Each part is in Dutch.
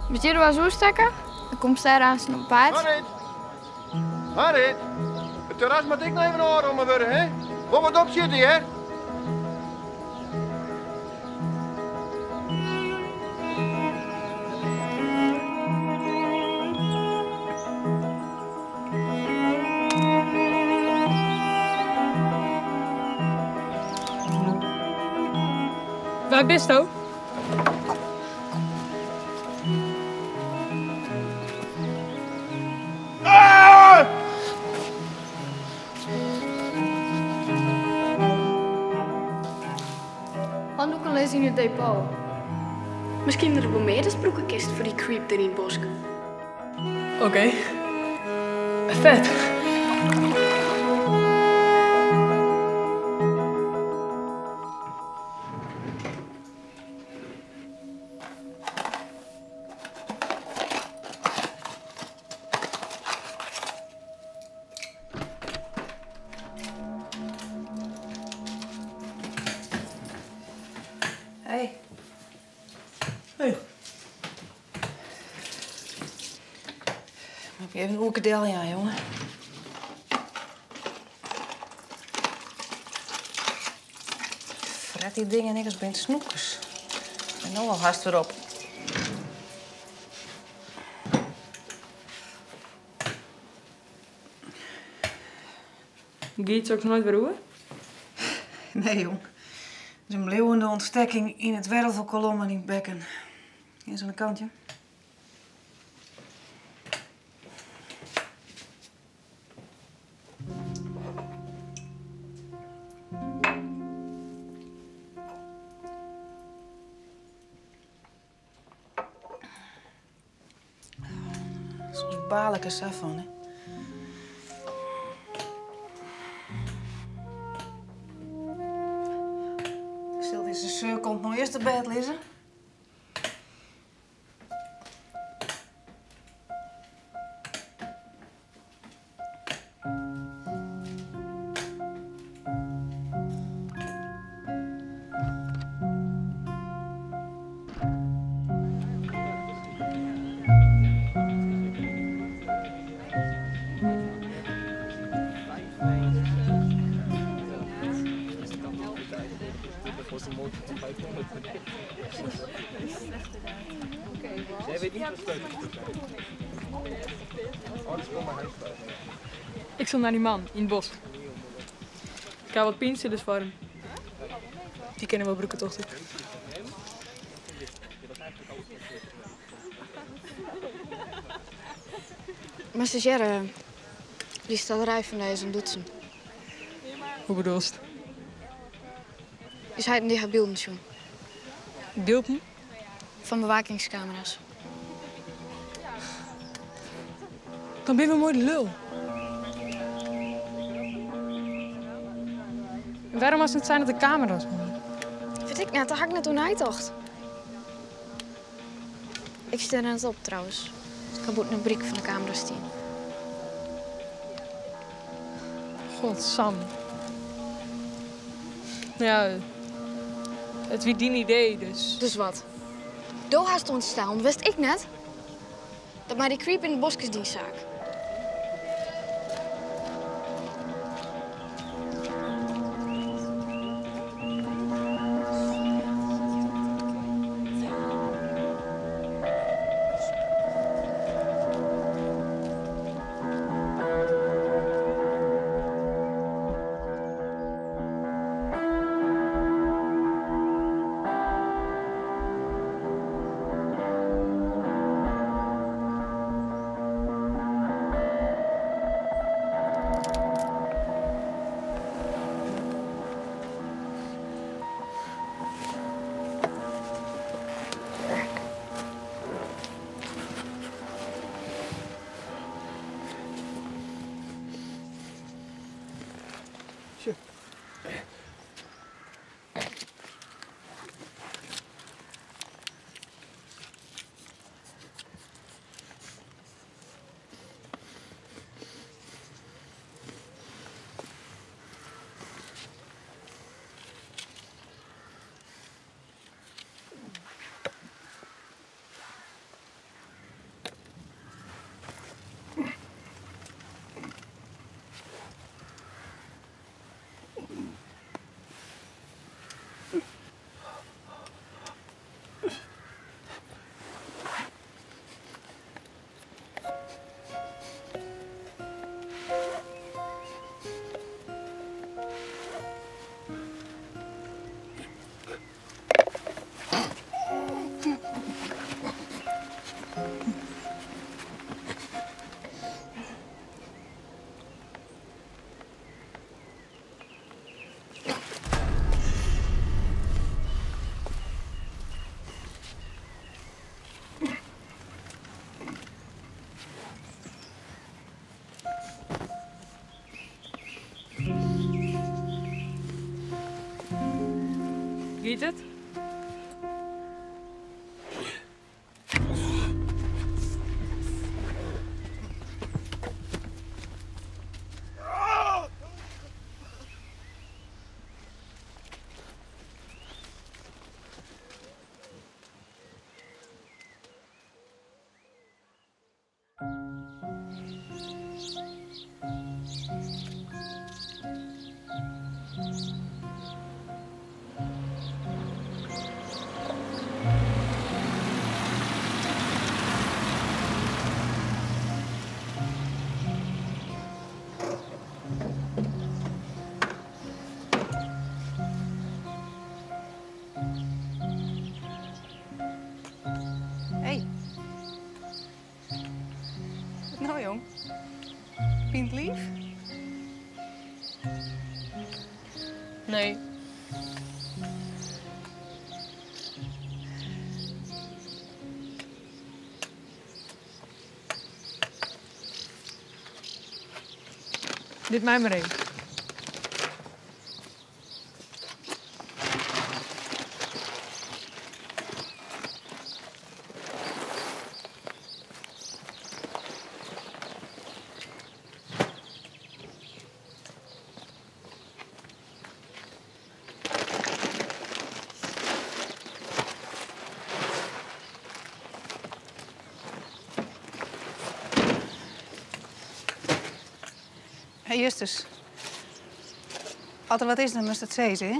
Moet je er wel zo stekken? Dan komt zij aan een paard. Marit, het terras moet ik nog even horen om me worden, hè? Kom wat op zitten, hè? Waar bist u? Handdoeken lezen in het depot. Misschien er wel meer dan broekenkist voor die creep er in het bos. Oké. Vet. Hey. Hey. Heb je even een oerkedel, ja, jongen? Fret die dingen niks bij snoekers. En nou al haast weer op. Giet ook nooit weer hoor? Nee, jong. Het is een bleeuwende ontstekking in het wervelkolom en in het bekken. Eens aan de kantje. Soms baal ik er zelf van, hè. Stel, deze zeur komt nog eerst te bed, Lise. Ik zal naar die man in het bos. Ik ga wat pinstillers voor hem. Die kennen wel broekentochten. Maar stagiaire, die staderij van deze een doetsen. Hoe bedoel je het? Is hij in die beelden schon? Beelden? Van bewakingscamera's. Dan ben je mooi de lul. En waarom was het zijn dat de camera's waren? Weet ik net, daar had ik net toen uitdacht. Ik stel er net op trouwens. Ik heb ook een brik van de camera's zien. Godsam. Ja, het wie die idee dus. Dus wat? Doe haast ontstaan, wist ik net. Dat maar die creep in de bosjesdienstzaak. Giet het? Hey. Nou, jong. Vind je het lief? Nee. Dit mij maar even. Hey, Justus. Als er wat is, dan moest het zeggen, hè?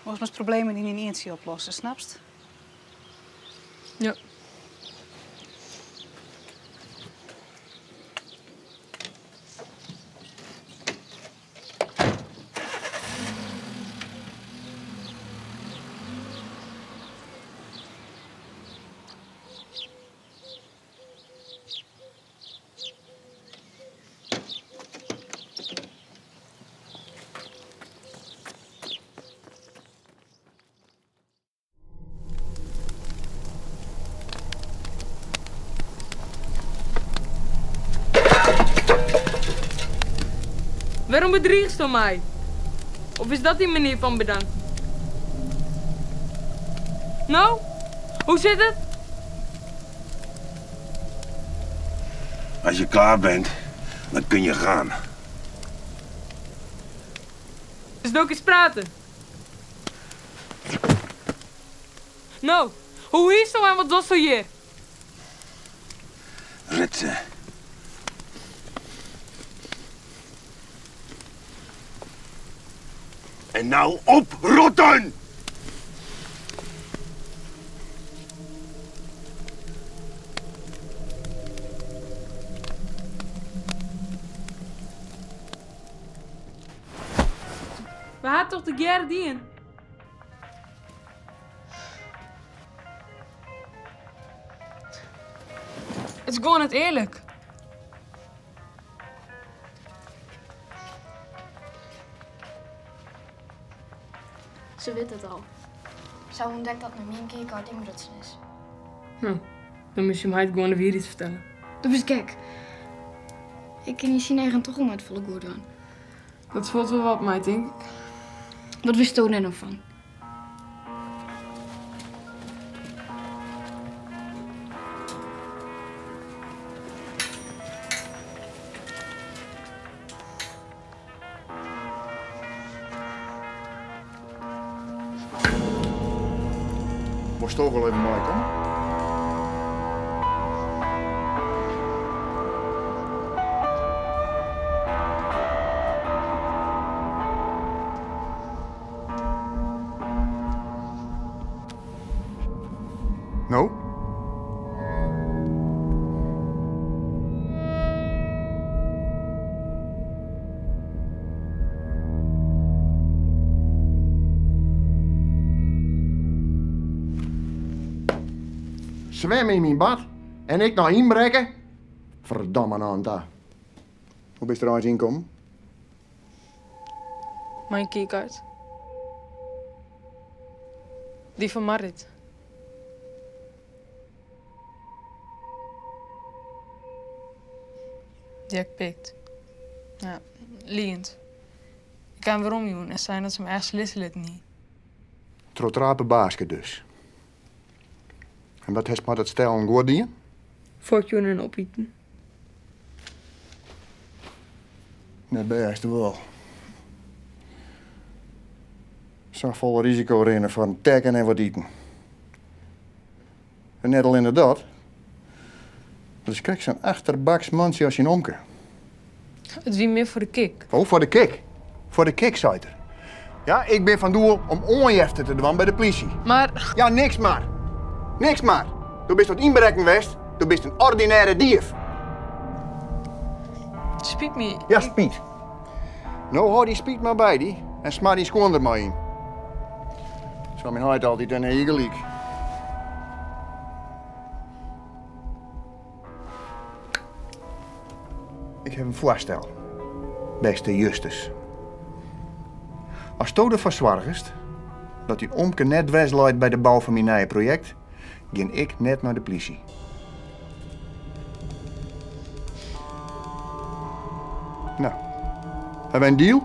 Volgens mij problemen die niet in eentje oplossen, snapst? Ja. Waarom bedriegst je mij? Of is dat die manier van bedanken? Nou, hoe zit het? Als je klaar bent, dan kun je gaan. Dus ook eens praten. Nou, hoe is het en wat was er hier? Ritsen. En nou oprotten! We hadden toch de Gerdien? Het is gewoon het eerlijk. Ze weet het al. Zou ontdekt dat nog een keer uit inbrutsen is. Nou, dan moest je mij het gewoon weer iets vertellen. Dat is gek. Ik ken je eigen toch om uit volle goed aan. Dat voelt wel wat, mij denk ik. Wat wist je er nog van? Moest toch wel even meekomen? Nou? Zwemmen in mijn bad en ik naar inbreken? Verdamme Anta. Hoe bist er al eens inkomen? Mijn keycard. Die van Marit. Die heb ik pikt. Ja, liend. Ik kan waarom doen en zijn dat ze me ergens lid niet. Strotrapen basket dus. En wat heeft met het stel een gordien? Fortune en opeten. Net best wel. Zo'n vol risico rennen voor een tekken en wat eten. En net al inderdaad. Dus krijg zo'n achterbaks mansje als je een omke. Het wie meer voor de kick. Oh, voor de kick. Voor de kick, zei er. Ja, ik ben van doel om onjefte te doen bij de politie. Maar... Ja, niks maar. Niks maar. Du bist tot inbreking geweest. Du bist een ordinaire dief. Het spiet me. Ja, spiet. Nou, hou die spiet maar bij die. En smaar die schoon er maar in. Zo mijn huid altijd een heel gelijk. Ik heb een voorstel. Beste Justus. Als tu ervoor zorgt dat die omke net wegleidt bij de bouw van mijn nieuwe project, ging ik net naar de politie. Nou, hebben we een deal?